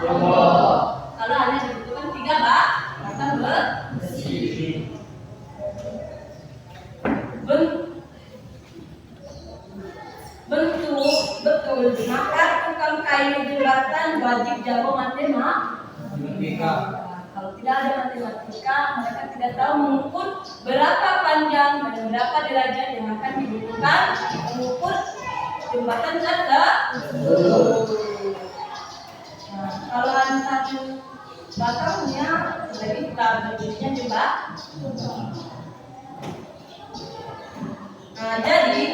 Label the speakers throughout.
Speaker 1: tiongkok. Kalau hanya dibutuhkan 3 batang besi. Bentuk betul, maka tukang kayu jembatan wajib jago matematika. Kalau tidak ada matematika, mereka tidak tahu mengukur berapa panjang dan berapa derajat yang akan dibutuhkan mengukur jembatan tersebut. Nah, kalau hanya 1 batangnya, jadi tak berdirinya jembatan. Nah, jadi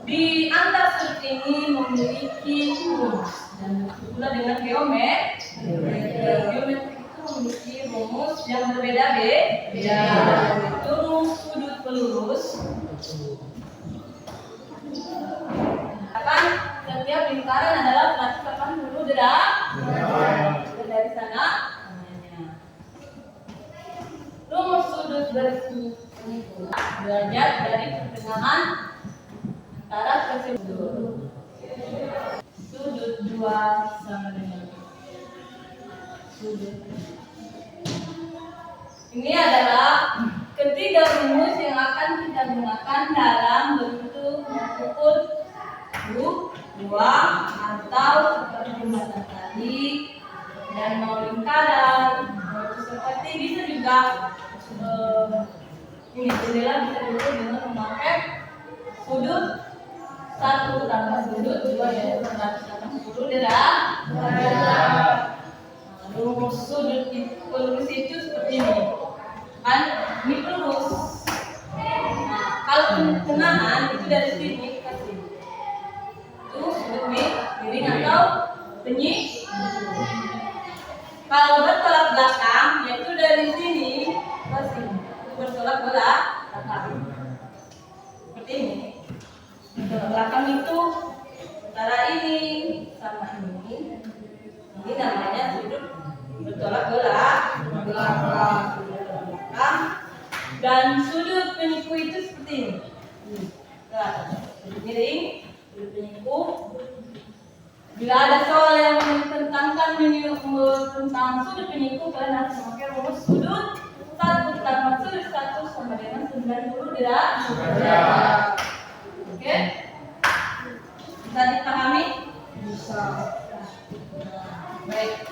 Speaker 1: di antar sudut ini memiliki rumus dan pula dengan geometri. Geometri itu memiliki rumus yang berbeda-beda, yaitu rumus sudut pelurus. Kan setiap lingkaran adalah 180 derajat. Dari sana rumus sudut derajat dari pertengahan antara tersebut. Sudut 2 sama dengan sudut. Ini adalah ketiga rumus yang akan kita gunakan dalam bentuk mengukur ruang atau seperti jembatan tadi, dan mau lingkaran seperti bisa juga ini jendela bisa diukur dengan memakai sudut 1 tambah sudut 2 yaitu 180 derajat. Rumus sudut pelurus itu seperti ini kan, ini pelurus. Nah, kalau pertengahan itu dari sini ke sini itu sudut miring atau penyik. Kalau bertolak belakang yaitu dari sini ke sini itu bertolak belakang seperti ini. Bertolak belakang itu antara ini sama ini namanya sudut bertolak belakang. Dan sudut penyiku itu seperti ini. Sudut miring, sudut penyiku. Bila ada soal yang mententangkan tentang sudut penyiku, kalian harus memakai rumus sudut 1 tambah sudut 1 sama dengan 90 derajat. Oke? Bisa dipahami? Bisa. Baik.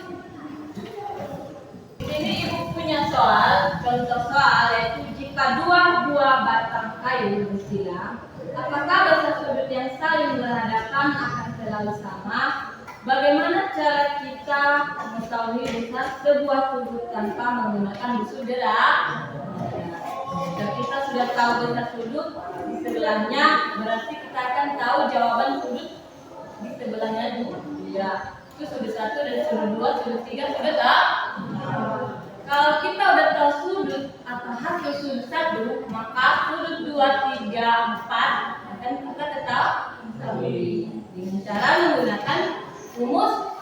Speaker 1: Ini ibu punya soal, contoh soal yaitu jika 2 buah batang kayu bersilang, apakah besar sudut yang saling berhadapan akan selalu sama? Bagaimana cara kita mengetahui besar sebuah sudut tanpa menggunakan busur derajat? Jika kita sudah tahu besar sudut di sebelahnya, berarti kita akan tahu jawaban sudut di sebelahnya juga. Itu sudut 1 dan sudut 2, sudut 3 sudah tahu. Kalau kita udah tahu sudut atau hasil sudut 1, maka sudut 2, 3, 4 akan kita ketahui dengan cara menggunakan rumus,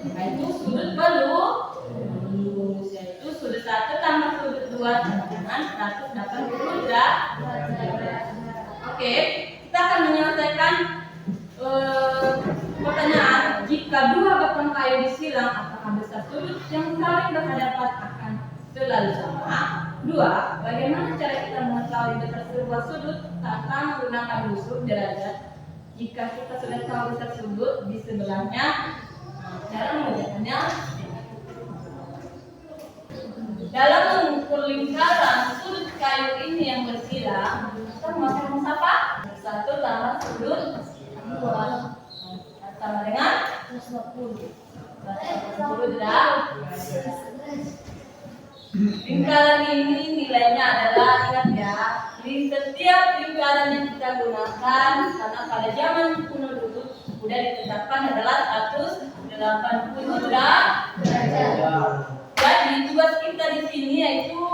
Speaker 1: yaitu sudut pelurus, yaitu sudut 1 tambah sudut 2 sama dengan 180 derajat. Oke, kita akan menyelesaikan pertanyaan, jika 2 batang kayu disilang, apakah besar sudut yang saling berhadapan akan selalu sama? 2. Bagaimana cara kita mengetahui besar sebuah sudut tanpa menggunakan busur derajat? Jika kita sudah tahu besar sudut di sebelahnya, cara mengerjakannya, dalam mengukur lingkaran sudut kayu ini yang bersilang, kita memakai rumus apa? 1 tambah sudut 2 sama dengan 180 derajat. Lingkaran ini nilainya adalah, ingat ya, di setiap lingkaran yang kita gunakan, karena pada zaman kuno dulu sudah ditetapkan adalah 180 derajat. Jadi tugas kita di sini yaitu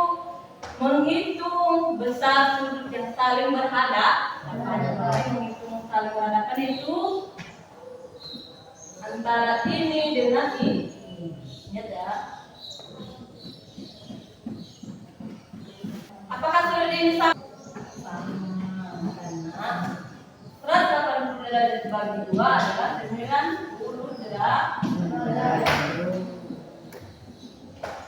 Speaker 1: menghitung besar sudut yang saling berhadapan. Menghitung saling berhadapan itu antara ini dengan ini. Ingat ya. Apakah sudut ini sama? Karena 180 derajat dibagi 2 adalah 90 derajat.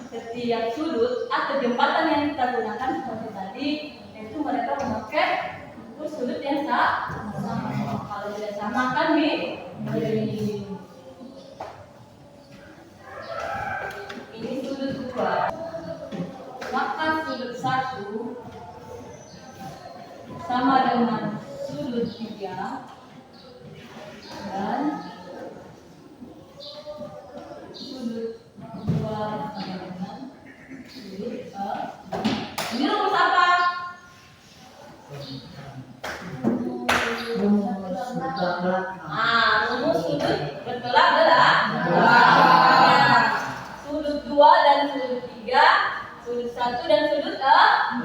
Speaker 1: Setiap sudut atau jembatan yang kita gunakan seperti tadi, itu mereka memakai ukur sudut yang sama. Kalau tidak sama kan ini sudut 2, maka sudut 1 sama dengan sudut 3 dan sudut 2 sama dengan sudut 4. Ini rumus apa? Rumus sudut bertolak belakang. Sudut 2 dan sudut 3, sudut 1 dan sudut 4.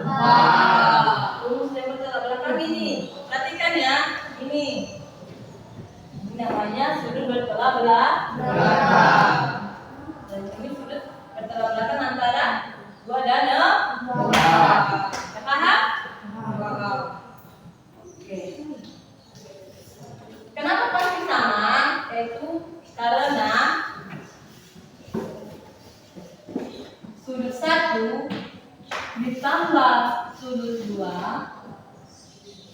Speaker 1: Rumus yang bertolak belakang ini. Perhatikan ya, ini namanya sudut bertolak belakang. Dan ini sudut bertolak belakang antara 2 dan 4. Paham? Oke. Kenapa pasti sama? Yaitu karena sudut 1 ditambah sudut 2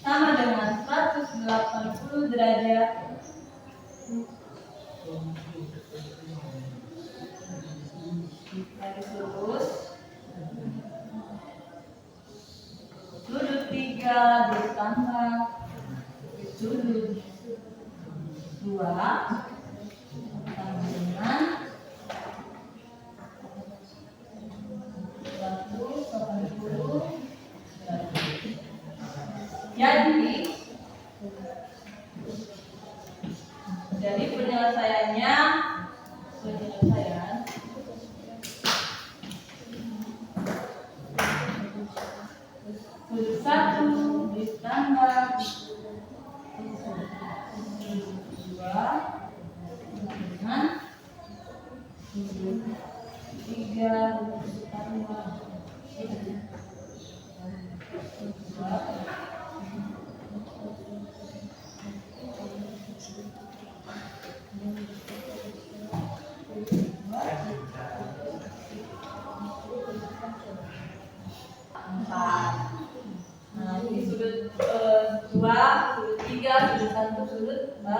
Speaker 1: sama dengan 180 derajat. Garis lurus. Sudut 3 ditambah sudut 2 sama dengan 180 derajat. Jadi penyelesaian sudut 1 ditambah sudut 2 dengan sudut 3 ditambah sudut 2. Nah, ini sudut 2, sudut 3, sudut 1, sudut 4.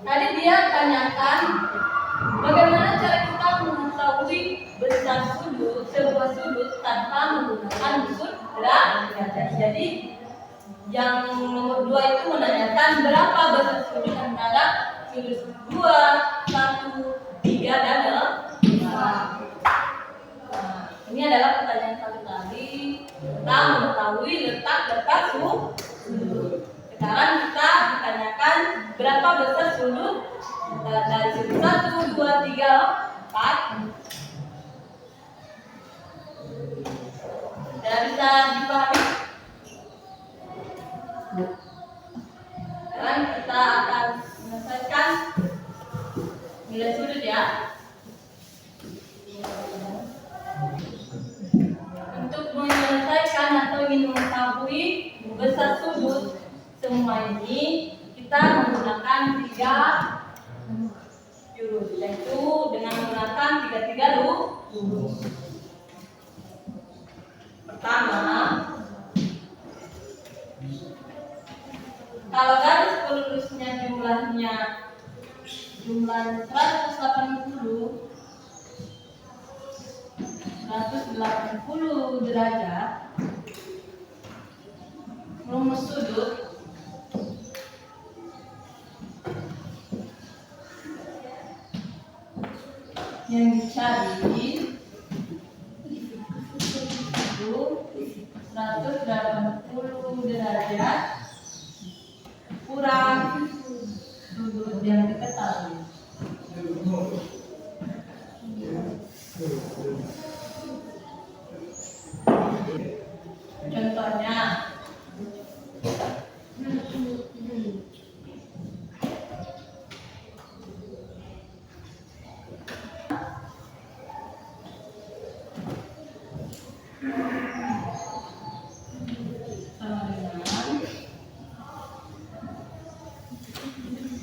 Speaker 1: Tadi dia tanyakan bagaimana cara kita mengetahui besar sudut sebuah sudut tanpa menggunakan unsur derajat. Jadi yang nomor 2 itu menanyakan berapa besar sudut antara sudut 2, 1, 3 dan 4. Ini adalah pertanyaan satu tadi tentang mengetahui letak sudut. Sekarang kita ditanyakan berapa besar sudut dari sudut 1, 2, 3, 4. Tidak bisa dipahami? Sekarang kita akan menyelesaikan nilai sudut ya. Untuk menyelesaikan atau ingin mengetahui besar sudut semua ini, kita menggunakan 3 jurus, yaitu dengan menggunakan 3 lurus. Pertama, kalau garis lurusnya jumlahnya 180 derajat, rumus sudut yang dicari itu 180 derajat kurang sudut yang diketahui. Contohnya,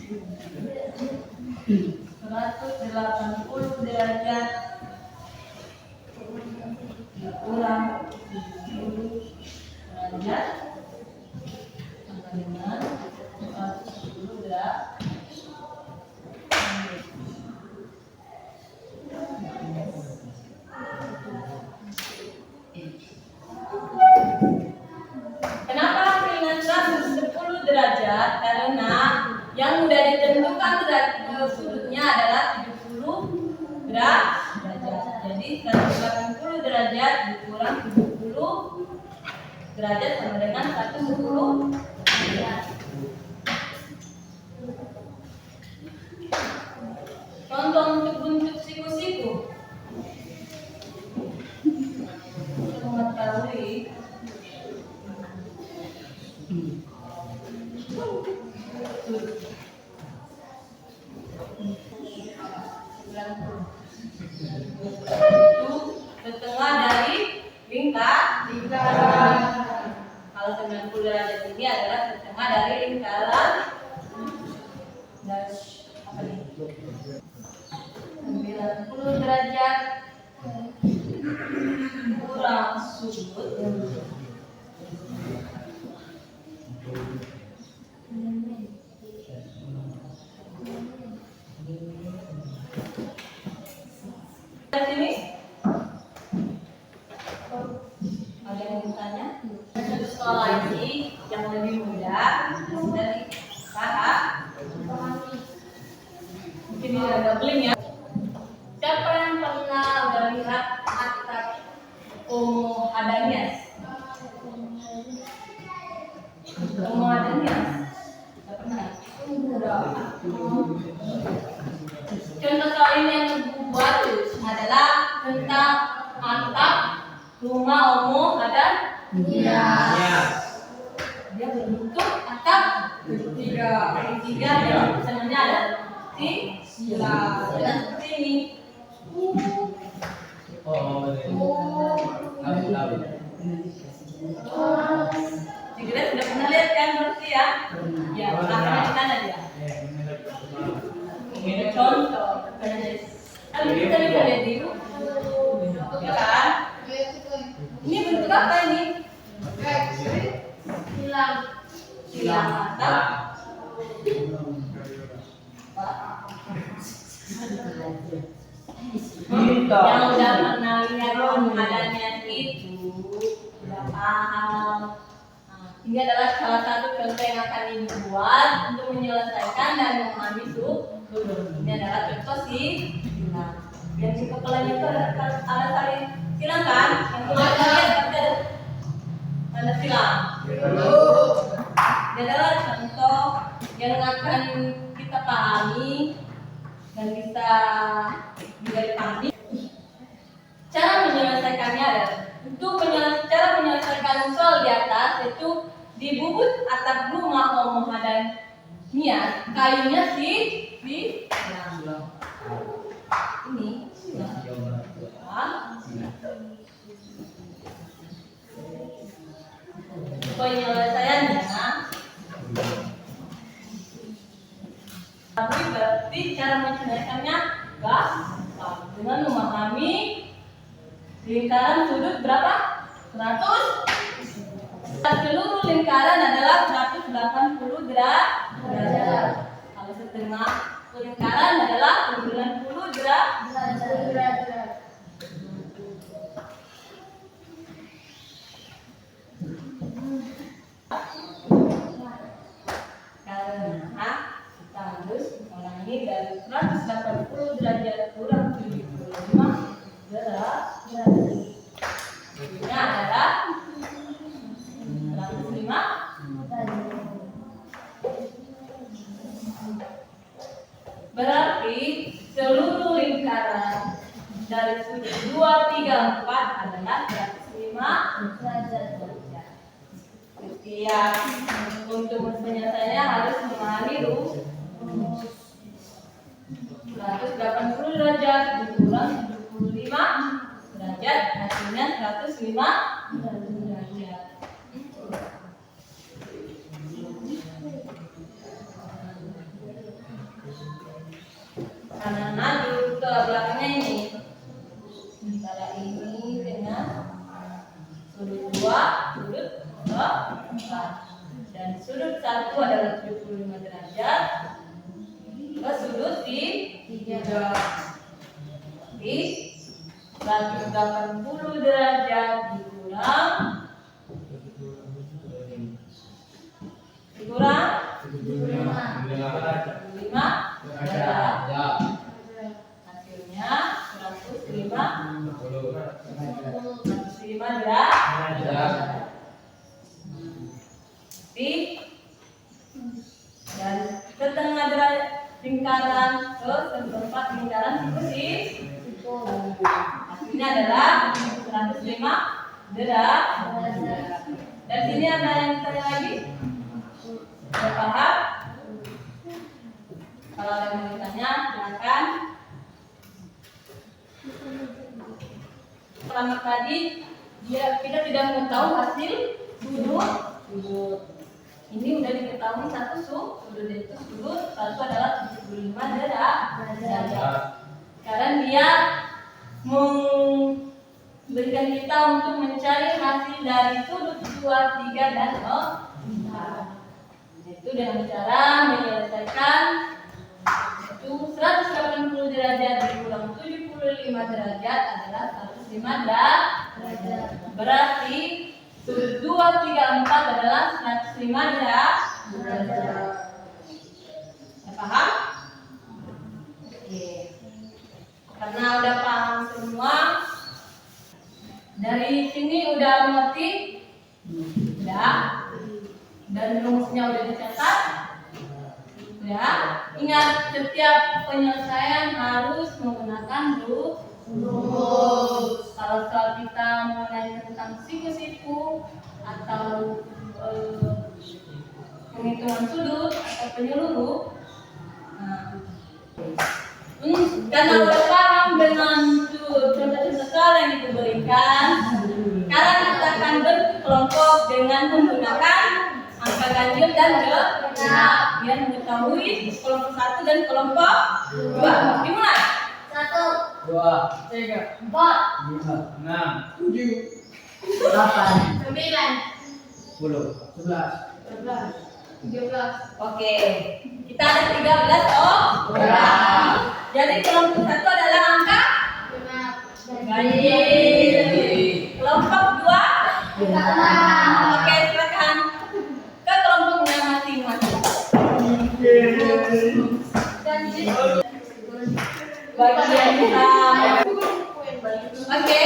Speaker 1: 180 derajat dikurang 70 derajat sama dengan 110 derajat. Kenapa dengan 110 derajat? Karena yang sudah ditentukan sudutnya adalah 70 derajat. Jadi 180 derajat dikurang 70 derajat sama dengan 110 derajat. Contoh untuk bentuk siku-siku. Untuk mengetahui itu setengah dari lingkaran. Kalau 90 derajat ini adalah setengah dari lingkaran. Dan apa nih? 90 derajat kurang sudut dari sini. Ada yang bertanya? Satu soal lagi yang lebih mudah dari paham. Mungkin ini ada bling ya. Siapa yang pernah udah lihat atap Homo hadanias? Homo hadanias? Tidak pernah. Contoh soal ini yang buat adalah tentang atap rumah Homo hadanias. Dia berbentuk atap segitiga dan pesanannya ada sila. Dan seperti ini. Segera sudah pernah lihat kan berarti ya? Ya, belakangnya di sana dia. Ini contoh. Kalau kita lihat dulu, ya kan? Ini bentuk apa ini? Silang atap. Yang udah pernah lihat adanya itu udah paham. Ini adalah salah satu contoh yang akan dibuat untuk menyelesaikan dan memahami sudut. Ini adalah contoh silang. Yang di kepalanya itu ada tali silang kan? Yang kita lihat ada tanda silang. Ini adalah contoh yang akan kita pahami dan bisa juga dipahami. Cara menyelesaikannya adalah untuk cara menyelesaikan soal di atas itu di bubut atap rumah Homo hadanias kayunya ini penyelesaiannya. Tapi berarti cara menyelesaikannya gampang dengan memahami lingkaran sudut berapa? 100. Seluruh lingkaran adalah 180 derajat. Kalau setengah lingkaran adalah 90 derajat. Karena kita harus mengurangi dari 180 derajat kurang 75 derajat. Ini adalah 105. Berarti seluruh lingkaran dari sudut 2, 3, 4 adalah 105 derajat. Ya, untuk penyelesaiannya harus memahami rumus 180 derajat dikurang 75 derajat hasilnya 105 derajat. kanan maju ke belakangnya ini. Antara ini dengan sudut 2, sudut 4. Dan sudut 1 adalah 75 derajat. Ke sudut 3. Di 180 derajat dikurang 5 derajat. Hasilnya 105 derajat. Dan setengah derajat lingkaran ke seperempat lingkaran seperti itu. Hasilnya adalah 105 derajat. Dan sini ada yang tanya lagi? Sudah paham? Kalau ada yang mau ditanya, silakan. Pertama tadi kita tidak mengetahui hasil sudut. Ini udah diketahui satu sudut itu sudut satu adalah 75 derajat. Sekarang dia memberikan kita untuk mencari hasil dari sudut 2, 3 dan 4. Itu dengan cara menyelesaikan itu 180 derajat dikurang 75 derajat adalah 105 derajat. Berarti sudut 2, 3, 4 adalah 105 derajat. Paham? Oke. Karena udah paham semua, dari sini udah mengerti? Udah. Dan rumusnya udah dicatat? Udah. Ingat, setiap penyelesaian harus menggunakan rumus. Kalau soal kita mengenai tentang siku-siku atau penghitungan sudut atau penyeluruh, karena udah paham dengan contoh-contoh soal yang diberikan, sekarang kita akan berkelompok dengan menggunakan angka ganjil dan genap biar mengetahui kelompok 1 dan kelompok 2. Dimulai. 1, 2, 3, 4, 5, 6, 7, 8, 9, 10. Oke, kita ada 13 orang. Jadi kelompok 1 adalah angka ganjil. Kelompok 2 oke, silakan ke kelompoknya masing-masing. Bagian sama. Oke,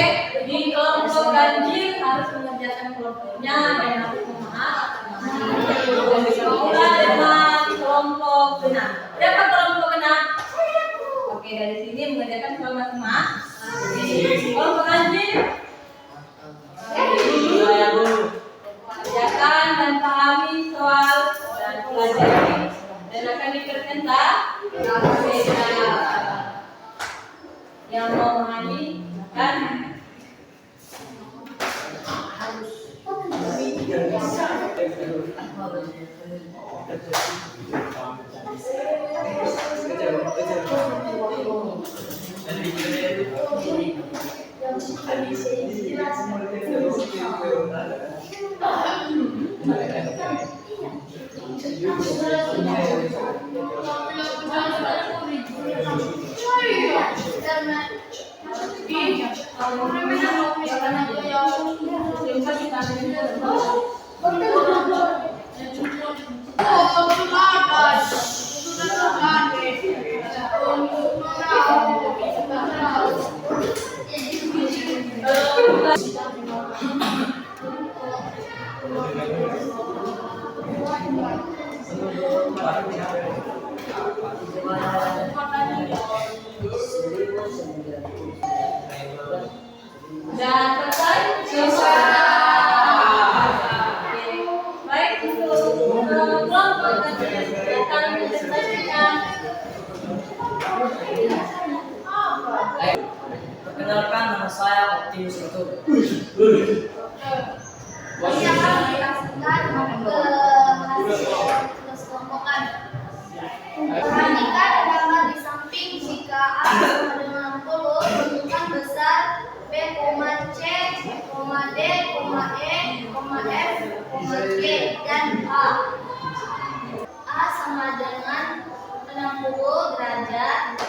Speaker 1: di kelompok ganjil harus mengerjakan kelompoknya dan harus mulai dengan kelompok genap. Siapa kelompok genap? Oke, dari sini mengerjakan soal masing-masing. Kelompok ganjil kerjakan dan pahami soal dan pelajari dan akan dipresentasikan. Yang mau memahami kan dan selesai. Baik, untuk kelompok akan dipresentasikan.
Speaker 2: Perkenalkan, nama saya Optimus itu.
Speaker 3: Ini akan dilakukan ke hasil tugas kelompokan. Perhatikan gambar di samping jika 60 derajat.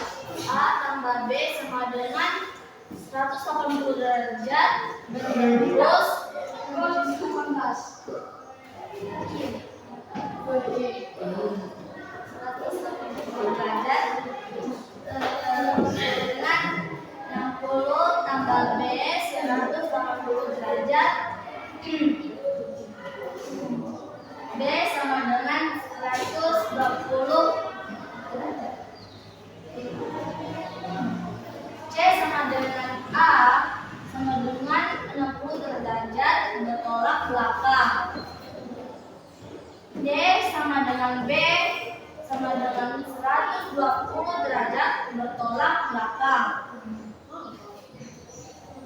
Speaker 3: A tambah B sama dengan 180 derajat. Terus 180 derajat dengan 60 tambah B 180 derajat. B sama dengan 120 derajat. C sama dengan A sama dengan 60 derajat bertolak belakang. D sama dengan B sama dengan 120 derajat bertolak belakang.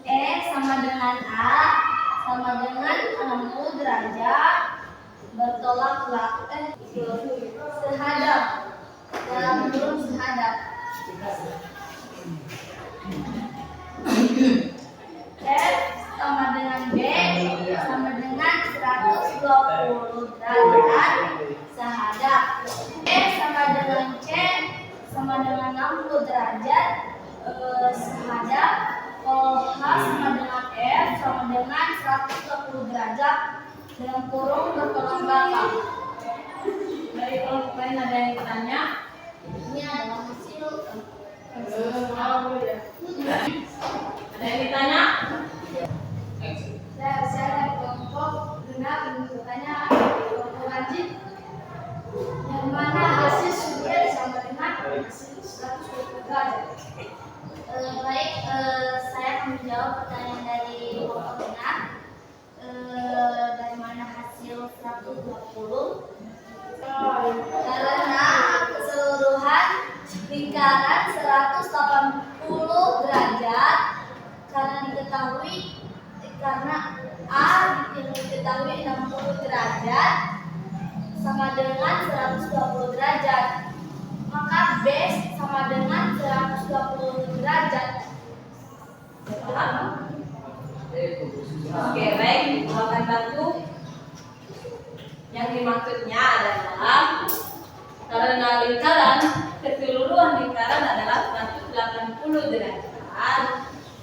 Speaker 3: E sama dengan A sama dengan 60 derajat bertolak belakang. Sehadap, dalam kurung sehadap. F sama dengan B sama dengan 120 derajat sehadap. E sama dengan C sama dengan 60 derajat sehadap. Kalau H sama dengan F sama dengan 120 derajat dalam kurung bertolak belakang.
Speaker 1: Dari kelompok lain ada yang bertanya?
Speaker 3: Ini adalah hasil.
Speaker 1: Ada yang ditanya?
Speaker 3: Saya dari kelompok benar bertanya kelompok wajib yang mana hasil sudut sama dengan hasil 120 derajat. Baik, saya akan menjawab pertanyaan dari kelompok benar. Dari mana hasil 120? Karena keseluruhan lingkaran 180 derajat karena A yang diketahui 60 derajat sama dengan 120 derajat, maka B sama dengan 120 derajat.
Speaker 1: Oke, baik. Akan bantu. Yang dimaksudnya adalah karena lingkaran, keseluruhan lingkaran adalah 180 derajat,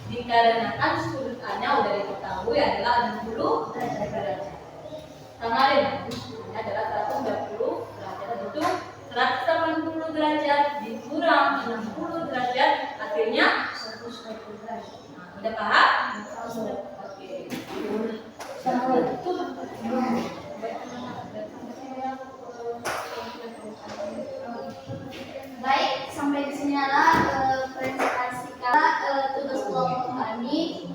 Speaker 1: dikarenakan sudut A-nya sudah diketahui adalah 60 derajat. Sama dengan ini adalah 120 derajat, itu 180 derajat dikurang 60 derajat hasilnya 120 derajat. Udah paham? Oke.
Speaker 3: Baik, sampai di sini adalah presentasi tugas kelompok kami.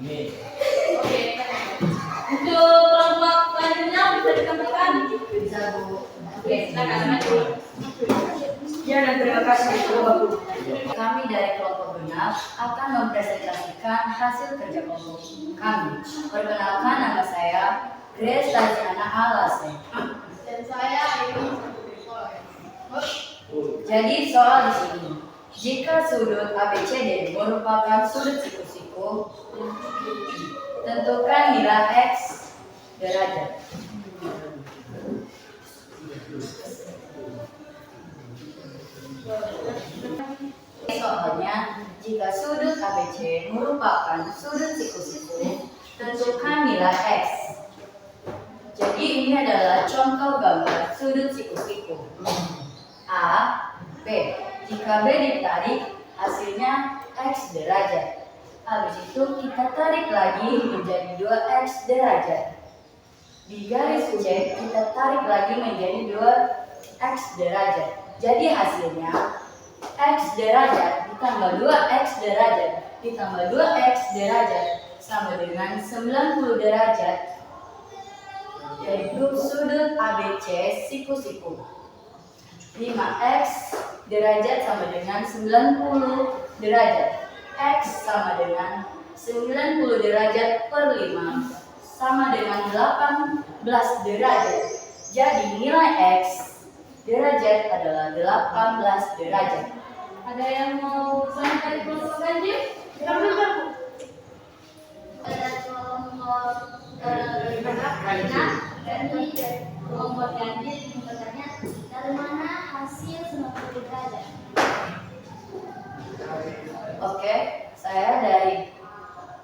Speaker 1: Oke. Untuk kelompok selanjutnya bisa ditampilkan?
Speaker 2: Bisa, Bu.
Speaker 1: Oke, silakan maju.
Speaker 2: Ya, dan terima kasih Bu. Kami dari kelompok benar akan mempresentasikan hasil kerja kelompok kami. Perkenalkan, nama saya Grace Taziana Alase.
Speaker 3: Dan saya ini.
Speaker 2: Jadi soal di sini, jika sudut ABCD merupakan sudut siku-siku, tentukan nilai X derajat. Soalnya, jika sudut ABC merupakan sudut siku-siku, tentukan nilai X. Jadi ini adalah contoh gambar sudut siku-siku. A, B. Jika B ditarik, hasilnya X derajat. Habis itu kita tarik lagi menjadi 2X derajat. Di garis C kita tarik lagi menjadi 2X derajat. Jadi hasilnya X derajat ditambah 2X derajat ditambah 2X derajat sama dengan 90 derajat. Yaitu sudut ABC siku-siku. 5X derajat sama dengan 90 derajat. X sama dengan 90 derajat per 5 sama dengan 18 derajat. Jadi nilai X derajat adalah 18 derajat.
Speaker 1: Ada yang mau tanya dari kelompok ganjil? Silakan.
Speaker 3: Pada kelompok karena dari kelompok ganjil bertanya dari mana hasil derajat.
Speaker 2: Oke, saya dari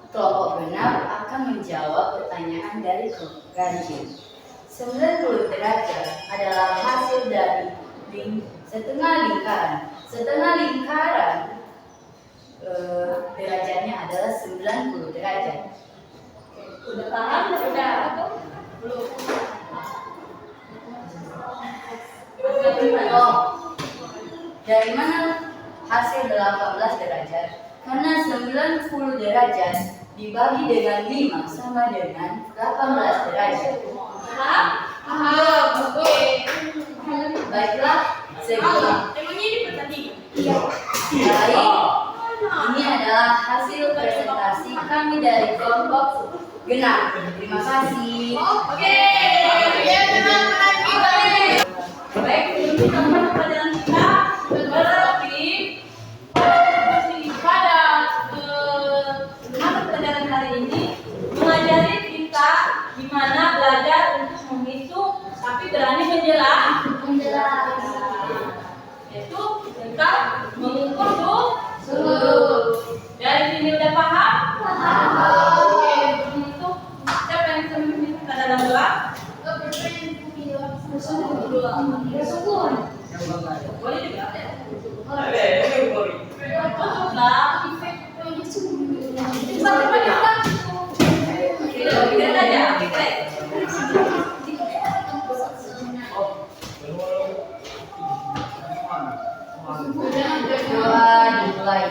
Speaker 2: kelompok genap akan menjawab pertanyaan dari kelompok ganjil. 90 derajat adalah hasil dari setengah lingkaran. Setengah lingkaran derajatnya adalah 90 derajat.
Speaker 1: Udah paham? Udah. Belum.
Speaker 2: Oh, dari mana hasil 18 derajat? Karena 90 derajat dibagi dengan 5 sama dengan 18 derajat.
Speaker 1: Paham? Paham. Oke.
Speaker 2: Baiklah, segini.
Speaker 1: Emangnya ini pertandingan?
Speaker 2: Baik, ini adalah hasil presentasi kami dari kelompok genap. Terima kasih.
Speaker 1: Oke. Ya, teman-teman kita. Baik, sebelum kita masuk pelajaran kita, berarti pada mata pelajaran hari ini mengajari kita gimana belajar untuk menghitung tapi berani menjelaskan. Yaitu tentang mengukur suhu. Dari sini udah paham? Paham. Oke, untuk siapa yang bisa menghitung dalam kelas? Boleh juga. Cukuplah. Kita aja.
Speaker 2: Doa dimulai.